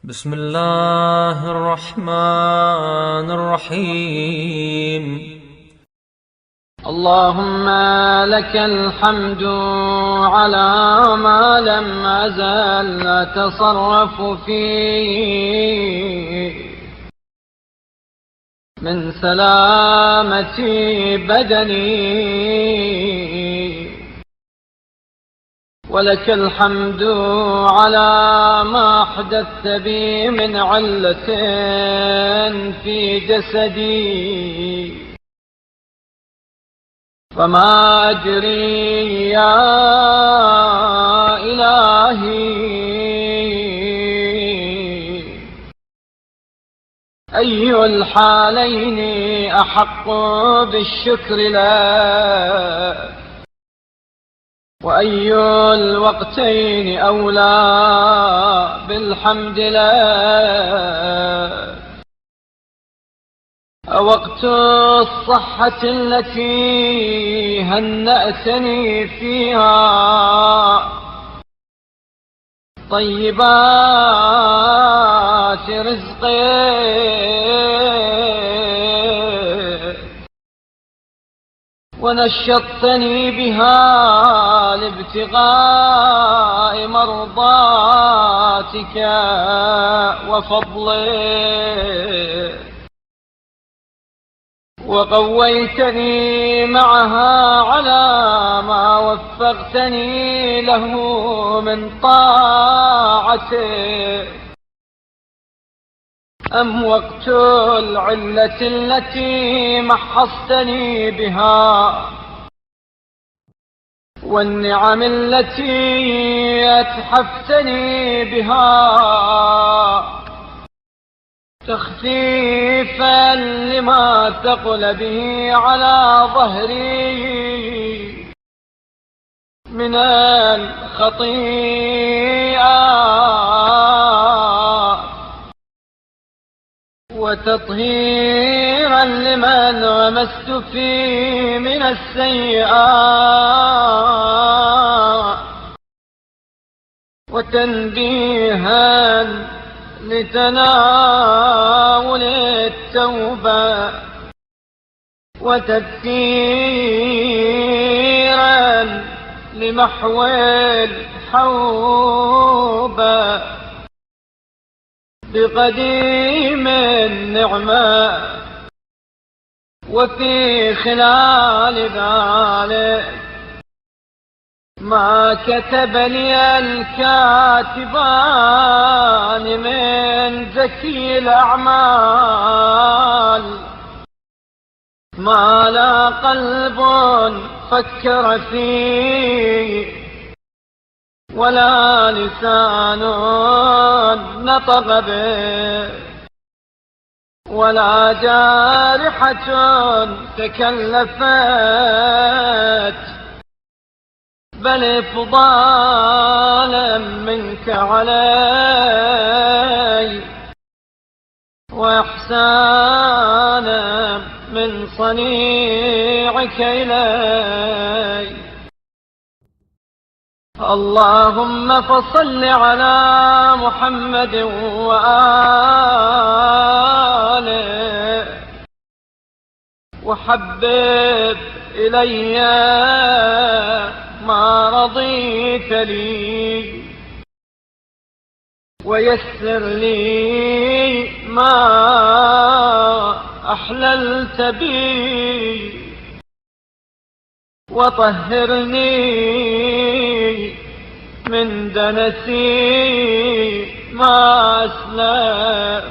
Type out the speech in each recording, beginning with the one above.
بسم الله الرحمن الرحيم. اللهم لك الحمد على ما لم أزل أتصرف فيه من سلامة بدني، ولك الحمد على ما أحدثت بي من علة في جسدي. فما أدري يا إلهي أي الحالين أحق بالشكر لك، وأي الوقتين أولى بالحمد لك. وقت الصحة التي هنأتني فيها طيبات رزقي ونشطتني بها لابتغاء مرضاتك وفضلك، وقويتني معها على ما وفقتني له من طاعتك. أم وقت العلة التي محصتني بها والنعم التي أتحفتني بها تخفيفا لما ثقل به على ظهري من الخطيئات، وتطهيرا لمن غمست فيه من السيئات، وتنبيها لتناول التوبة، وتذكيرا لمحو الحوبة بقديم النعمة. وفي خلال ذلك ما كتب لي الكاتبان من زكي الأعمال ما لا قلب فكر فيه ولا لسان نطق به ولا جارحة تكلفت، بل إفضالا منك علي وإحسانا من صنيعك إلي. اللهم فصل على محمد وآله، وحبب إلي ما رضيت لي، ويسر لي ما أحللت بي، وطهرني من دنسي ما أسلف،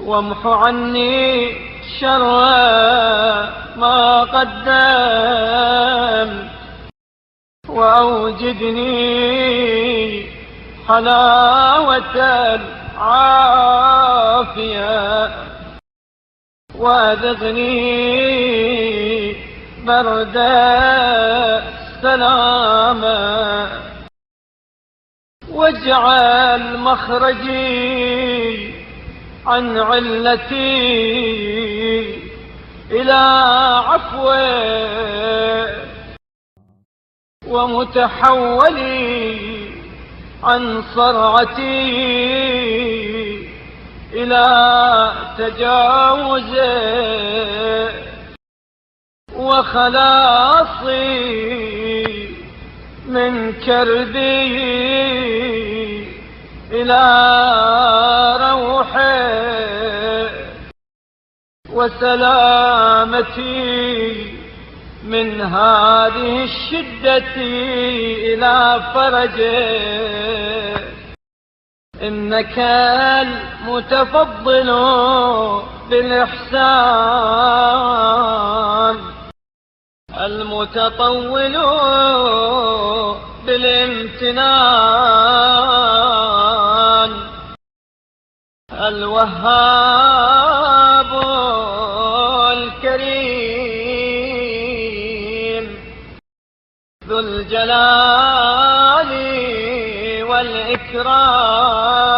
وامح عني شر ما قدمت، وأوجدني حلاوة العافية، وأذقني برد السلامة، واجعل مخرجي عن علتي إلى عفوك، ومتحولي عن صرعتي إلى تجاوزه وخلاصي من كربي إلى روحه وسلامتي من هذه الشدة إلى فرجه. إنك المتفضل بالإحسان المتطول بالامتنان الوهاب الكريم ذو الجلال والإكرام.